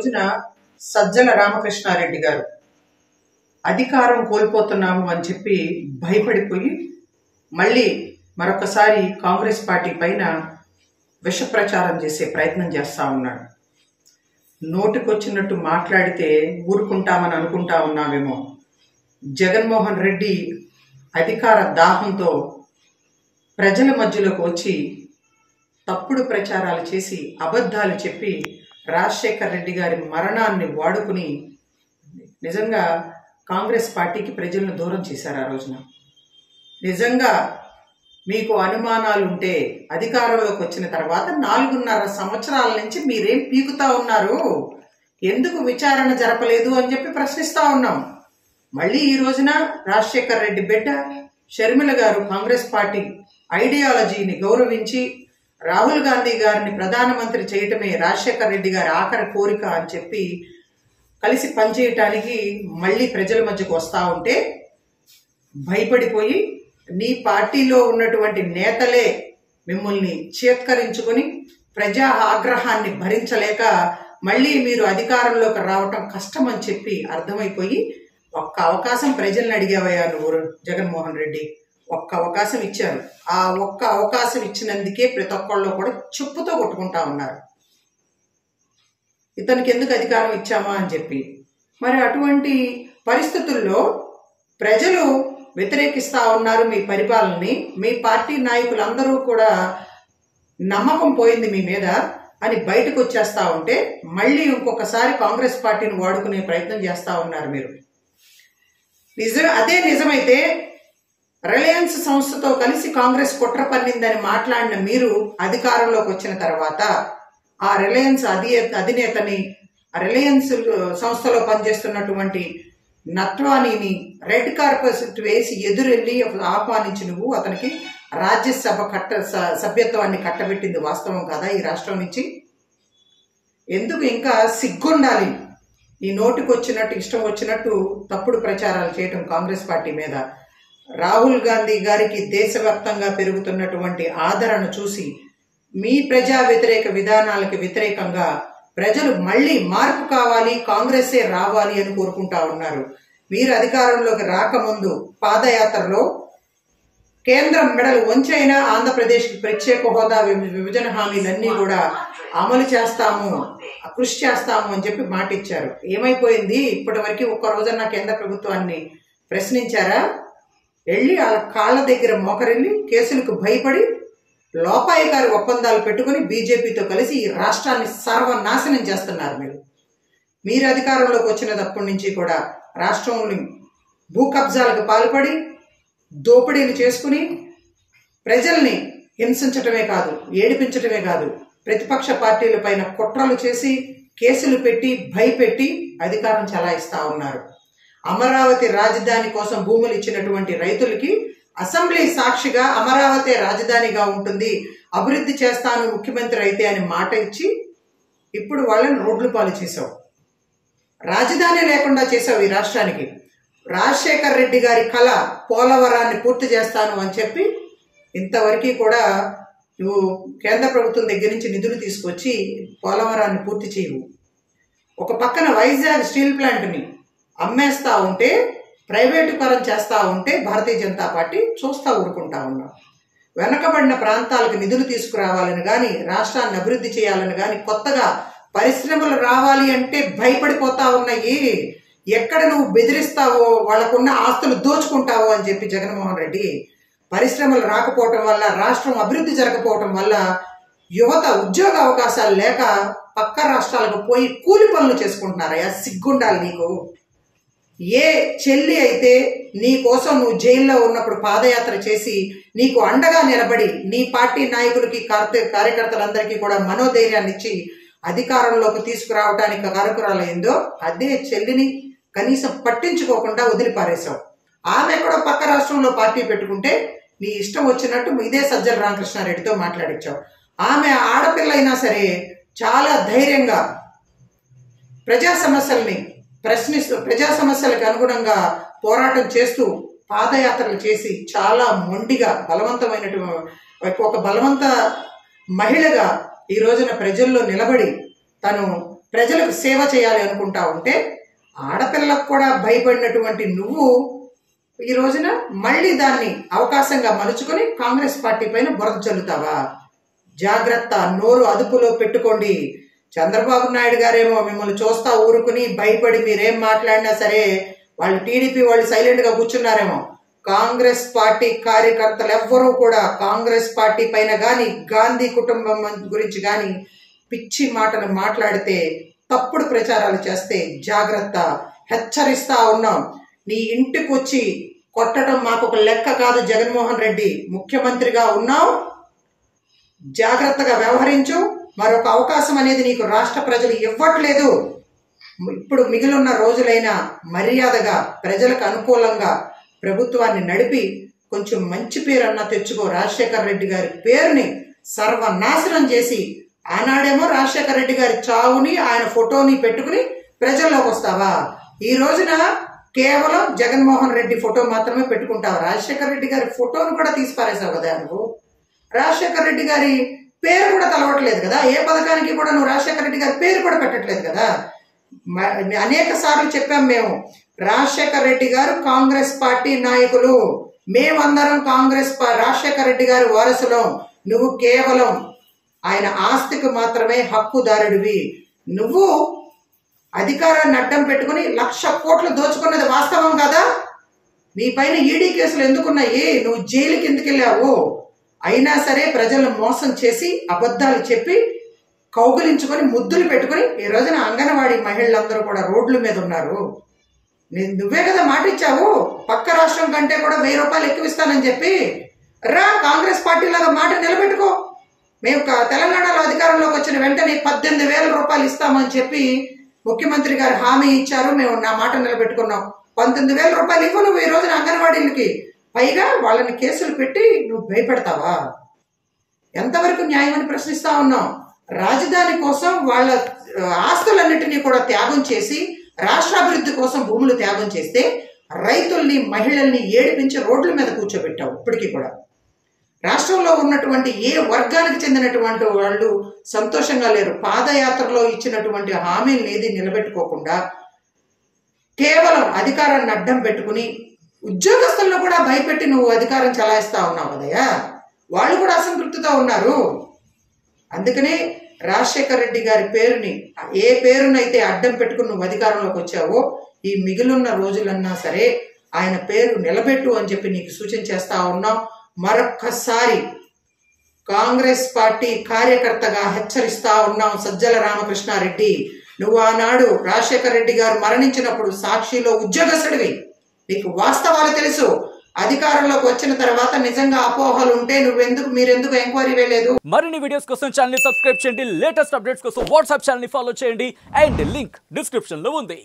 రోజున సజ్జల రామకృష్ణారెడ్డి గారు అధికారం కోల్పోతున్నాము అని చెప్పి భయపడిపోయి మళ్ళీ మరొకసారి కాంగ్రెస్ పార్టీ పైన విష ప్రచారం చేసే ప్రయత్నం చేస్తా ఉన్నాడు. నోటికొచ్చినట్టు మాట్లాడితే ఊరుకుంటామని అనుకుంటా ఉన్నామేమో. జగన్మోహన్ రెడ్డి అధికార దాహంతో ప్రజల మధ్యలోకి వచ్చి తప్పుడు ప్రచారాలు చేసి అబద్ధాలు చెప్పి రాజశేఖర్ రెడ్డి గారి మరణాన్ని వాడుకుని నిజంగా కాంగ్రెస్ పార్టీకి ప్రజలను దూరం చేశారు. ఆ రోజున నిజంగా మీకు అనుమానాలు ఉంటే అధికారంలోకి వచ్చిన తర్వాత 4.5 సంవత్సరాల నుంచి మీరేం పీకుతా ఉన్నారు, ఎందుకు విచారణ జరపలేదు అని చెప్పి ప్రశ్నిస్తా ఉన్నాం. మళ్ళీ ఈ రోజున రాజశేఖర్ రెడ్డి బిడ్డ షర్మిల గారు కాంగ్రెస్ పార్టీ ఐడియాలజీని గౌరవించి రాహుల్ గాంధీ గారిని ప్రధానమంత్రి చేయటమే రాజశేఖర్ రెడ్డి గారి ఆఖరి కోరిక అని చెప్పి కలిసి పనిచేయటానికి మళ్ళీ ప్రజల మధ్యకు వస్తూ ఉంటే భయపడిపోయి నీ పార్టీలో ఉన్నటువంటి నేతలే మిమ్మల్ని చేత్కరించుకొని ప్రజా ఆగ్రహాన్ని భరించలేక మళ్ళీ మీరు అధికారంలోకి రావటం కష్టం అని చెప్పి అర్థమైపోయి ఒక్క అవకాశం ప్రజల్ని అడిగావయ్యా నువ్వు జగన్మోహన్ రెడ్డి, ఒక్క అవకాశం ఇచ్చారు. ఆ ఒక్క అవకాశం ఇచ్చినందుకే ప్రతి ఒక్కళ్ళు కూడా చెప్పుతో కొట్టుకుంటా ఉన్నారు, ఇతనికి ఎందుకు అధికారం ఇచ్చామా అని చెప్పి. మరి అటువంటి పరిస్థితుల్లో ప్రజలు వ్యతిరేకిస్తా ఉన్నారు మీ పరిపాలనని. మీ పార్టీ నాయకులందరూ కూడా నమ్మకం పోయింది మీ మీద అని బయటకు వచ్చేస్తా ఉంటే మళ్ళీ ఇంకొకసారి కాంగ్రెస్ పార్టీని వాడుకునే ప్రయత్నం చేస్తా ఉన్నారు మీరు. అదే నిజమైతే రిలయన్స్ సంస్థతో కలిసి కాంగ్రెస్ కుట్ర పన్నిందని మాట్లాడిన మీరు అధికారంలోకి వచ్చిన తర్వాత ఆ రిలయన్స్ అధినేతని, రిలయన్స్ సంస్థలో పనిచేస్తున్నటువంటి నట్వానీని రెడ్ కార్పెట్ వేసి ఎదురెళ్ళి ఆహ్వానించి నువ్వు అతనికి రాజ్యసభ సభ్యత్వాన్ని కట్టబెట్టింది వాస్తవం కదా ఈ రాష్ట్రం నుంచి? ఎందుకు ఇంకా సిగ్గుండాలి ఈ నోటికి వచ్చినట్టు ఇష్టం వచ్చినట్టు తప్పుడు ప్రచారాలు చేయటం కాంగ్రెస్ పార్టీ మీద? రాహుల్ గాంధీ గారికి దేశవ్యాప్తంగా పెరుగుతున్నటువంటి ఆదరణ చూసి మీ ప్రజా వ్యతిరేక విధానాలకు వ్యతిరేకంగా ప్రజలు మళ్ళీ మార్పు కావాలి, కాంగ్రెసే రావాలి అని కోరుకుంటా ఉన్నారు. మీరు అధికారంలోకి రాకముందు పాదయాత్రలో కేంద్రం మెడలు వంచైనా ఆంధ్రప్రదేశ్కి ప్రత్యేక హోదా విభజన హామీలన్నీ కూడా అమలు చేస్తాము, కృషి చేస్తాము అని చెప్పి మాట ఇచ్చారు. ఏమైపోయింది? ఇప్పటి వరకు ఒక్క రోజన్నా కేంద్ర ప్రభుత్వాన్ని ప్రశ్నించారా? వెళ్ళి వాళ్ళ కాళ్ళ దగ్గర మోకరెళ్ళి కేసులకు భయపడి లోపాయకారి ఒప్పందాలు పెట్టుకుని బీజేపీతో కలిసి ఈ రాష్ట్రాన్ని సర్వనాశనం చేస్తున్నారు. మీరు అధికారంలోకి వచ్చినప్పటి నుంచి కూడా రాష్ట్రంలో భూ కబ్జాలకు పాల్పడి దోపిడీలు చేసుకుని ప్రజల్ని హింసించటమే కాదు, ఏడిపించటమే కాదు, ప్రతిపక్ష పార్టీల పైన కుట్రలు చేసి కేసులు పెట్టి భయపెట్టి అధికారం చలాయిస్తా ఉన్నారు. అమరావతి రాజధాని కోసం భూములు ఇచ్చినటువంటి రైతులకి అసెంబ్లీ సాక్షిగా అమరావతి రాజధానిగా ఉంటుంది, అభివృద్ధి చేస్తాను ముఖ్యమంత్రి అయితే అని మాట ఇచ్చి ఇప్పుడు వాళ్ళని రోడ్లు పాలు చేసావు, రాజధాని లేకుండా చేసావు ఈ రాష్ట్రానికి. రాజశేఖర్ రెడ్డి గారి కళ పోలవరాన్ని పూర్తి చేస్తాను అని చెప్పి ఇంతవరకు కూడా నువ్వు కేంద్ర ప్రభుత్వం దగ్గర నుంచి నిధులు తీసుకొచ్చి పోలవరాన్ని పూర్తి చేయవు. ఒక పక్కన వైజాగ్ స్టీల్ ప్లాంట్ని అమ్మేస్తా ఉంటే, ప్రైవేటు పరం చేస్తూ ఉంటే భారతీయ జనతా పార్టీ చూస్తూ ఊరుకుంటా ఉన్నాం. వెనకబడిన ప్రాంతాలకు నిధులు తీసుకురావాలని కానీ, రాష్ట్రాన్ని అభివృద్ధి చేయాలని కానీ, కొత్తగా పరిశ్రమలు రావాలి అంటే భయపడిపోతా ఉన్నాయి. ఎక్కడ నువ్వు బెదిరిస్తావో వాళ్లకున్న ఆస్తులు దోచుకుంటావో అని చెప్పి జగన్మోహన్ రెడ్డి పరిశ్రమలు రాకపోవటం వల్ల, రాష్ట్రం అభివృద్ధి జరగకపోవటం వల్ల యువత ఉద్యోగ అవకాశాలు లేక పక్క రాష్ట్రాలకు పోయి కూలి పనులు చేసుకుంటున్నారయ్యా. సిగ్గుండాలి నీకు. ఏ చెల్లి అయితే నీ కోసం నువ్వు జైల్లో ఉన్నప్పుడు పాదయాత్ర చేసి నీకు అండగా నిలబడి నీ పార్టీ నాయకులకి కార్యకర్తలందరికీ కూడా మనోధైర్యాన్ని ఇచ్చి అధికారంలోకి తీసుకురావడానికి కారకురాలైందో అదే చెల్లిని కనీసం పట్టించుకోకుండా వదిలిపారేశావు. ఆమె కూడా పక్క రాష్ట్రంలో పార్టీ పెట్టుకుంటే నీ ఇష్టం వచ్చినట్టు ఇదే సజ్జల రామకృష్ణారెడ్డితో మాట్లాడించావు. ఆమె ఆడపిల్ల అయినా సరే చాలా ధైర్యంగా ప్రజా సమస్యల్ని ప్రశ్నిస్తూ, ప్రజా సమస్యలకు అనుగుణంగా పోరాటం చేస్తూ పాదయాత్రలు చేసి చాలా మొండిగా బలవంతమైనటువంటి ఒక బలవంత మహిళగా ఈ రోజున ప్రజల్లో నిలబడి తను ప్రజలకు సేవ చేయాలి అనుకుంటా ఉంటే ఆడపిల్లకు కూడా భయపడినటువంటి నువ్వు ఈ రోజున మళ్ళీ దాన్ని అవకాశంగా మలుచుకొని కాంగ్రెస్ పార్టీ పైన బురద చల్లుతావా? జాగ్రత్త, నోరు అదుపులో పెట్టుకోండి. చంద్రబాబు నాయుడు గారేమో మిమ్మల్ని చూస్తా ఊరుకుని భయపడి మీరేం మాట్లాడినా సరే వాళ్ళు టీడీపీ వాళ్ళు సైలెంట్ గా కూర్చున్నారేమో. కాంగ్రెస్ పార్టీ కార్యకర్తలు ఎవ్వరూ కూడా కాంగ్రెస్ పార్టీ పైన గాని గాంధీ కుటుంబం గురించి గాని పిచ్చి మాటలు మాట్లాడితే, తప్పుడు ప్రచారాలు చేస్తే జాగ్రత్త, హెచ్చరిస్తా ఉన్నాం. నీ ఇంటికి వచ్చి కొట్టడం మాకు ఒక లెక్క కాదు. జగన్మోహన్ రెడ్డి ముఖ్యమంత్రిగా ఉన్నావు, జాగ్రత్తగా వ్యవహరించు. మరొక అవకాశం అనేది నీకు రాష్ట్ర ప్రజలు ఇవ్వట్లేదు. ఇప్పుడు మిగిలిన రోజులైనా మర్యాదగా ప్రజలకు అనుకూలంగా ప్రభుత్వాన్ని నడిపి కొంచెం మంచి పేరన్నా తెచ్చుకో. రాజశేఖర రెడ్డి గారి పేరుని సర్వనాశనం చేసి ఆనాడేమో రాజశేఖర రెడ్డి గారి చావుని ఆయన ఫోటోని పెట్టుకుని ప్రజల్లోకి వస్తావా? ఈ రోజున కేవలం జగన్మోహన్ రెడ్డి ఫోటో మాత్రమే పెట్టుకుంటావు. రాజశేఖర రెడ్డి గారి ఫోటోను కూడా తీసి పారేసావు కదా నువ్వు. రాజశేఖర రెడ్డి గారి పేరు కూడా తలవట్లేదు కదా. ఏ పథకానికి కూడా నువ్వు రాజశేఖర రెడ్డి గారి పేరు కూడా పెట్టట్లేదు కదా. అనేక సార్లు చెప్పాం మేము, రాజశేఖర రెడ్డి గారు కాంగ్రెస్ పార్టీ నాయకులు, మేమందరం రాజశేఖర రెడ్డి గారి వారసులం. నువ్వు కేవలం ఆయన ఆస్తికి మాత్రమే హక్కుదారుడివి. నువ్వు అధికారాన్ని అడ్డం పెట్టుకుని 1,00,000 కోట్లు దోచుకున్నది వాస్తవం కదా. నీ పైన ఈడీ కేసులు ఎందుకున్నాయి? నువ్వు జైలుకి ఎందుకు వెళ్ళావు? అయినా సరే ప్రజలను మోసం చేసి అబద్ధాలు చెప్పి కౌగులించుకొని ముద్దులు పెట్టుకుని ఈ రోజున అంగన్వాడీ మహిళలందరూ కూడా రోడ్ల మీద ఉన్నారు. నువ్వే కదా మాట ఇచ్చావు, పక్క రాష్ట్రం కంటే కూడా 1000 రూపాయలు ఎక్కువ ఇస్తానని చెప్పి. రా, కాంగ్రెస్ పార్టీ లాగా మాట నిలబెట్టుకో. మేము తెలంగాణలో అధికారంలోకి వచ్చిన వెంటనే 18,000 రూపాయలు ఇస్తామని చెప్పి ముఖ్యమంత్రి గారు హామీ ఇచ్చారు. మేము నా మాట నిలబెట్టుకున్నాం. 19,000 రూపాయలు ఇవ్వు నువ్వు ఈ రోజున అంగన్వాడీలకి. పైగా వాళ్ళని కేసులు పెట్టి నువ్వు భయపెడతావా? ఎంతవరకు న్యాయం అని ప్రశ్నిస్తా ఉన్నాం. రాజధాని కోసం వాళ్ళ ఆస్తులన్నిటినీ కూడా త్యాగం చేసి రాష్ట్రాభివృద్ధి కోసం భూములు త్యాగం చేస్తే రైతుల్ని మహిళల్ని ఏడిపించి రోడ్ల మీద కూర్చోబెట్టావు. ఇప్పటికీ కూడా రాష్ట్రంలో ఉన్నటువంటి ఏ వర్గానికి చెందినటువంటి వాళ్ళు సంతోషంగా లేరు. పాదయాత్రలో ఇచ్చినటువంటి హామీలు ఏది నిలబెట్టుకోకుండా కేవలం అధికారాన్ని అడ్డం పెట్టుకుని ఉద్యోగస్తులను కూడా భయపెట్టి నువ్వు అధికారం చలాయిస్తా ఉన్నావు కదయ్యా. వాళ్ళు కూడా అసంతృప్తితో ఉన్నారు. అందుకనే రాజశేఖర రెడ్డి గారి పేరుని, ఏ పేరునైతే అడ్డం పెట్టుకుని నువ్వు అధికారంలోకి వచ్చావో, ఈ మిగిలిన రోజులన్నా సరే ఆయన పేరు నిలబెట్టు అని చెప్పి నీకు సూచన చేస్తా ఉన్నాం. మరొక్కసారి కాంగ్రెస్ పార్టీ కార్యకర్తగా హెచ్చరిస్తా ఉన్నాం. సజ్జల రామకృష్ణారెడ్డి, నువ్వు ఆనాడు రాజశేఖర రెడ్డి గారు మరణించినప్పుడు సాక్షిలో ఉద్యోగస్తుడివి, నీకు వాస్తవాలు తెలుసు. అధికారంలోకి వచ్చిన తర్వాత నిజంగా అపోహలు ఉంటే మీరెందుకు ఎంక్వైరీ వేయలేదు? మరిన్ని వీడియోస్ కోసం ఛానల్ ని సబ్స్క్రైబ్ చేయండి. లేటెస్ట్ అప్డేట్స్ కోసం వాట్సాప్ ఛానల్ ని ఫాలో చేయండి. అండ్ లింక్ డిస్క్రిప్షన్ లో ఉంది.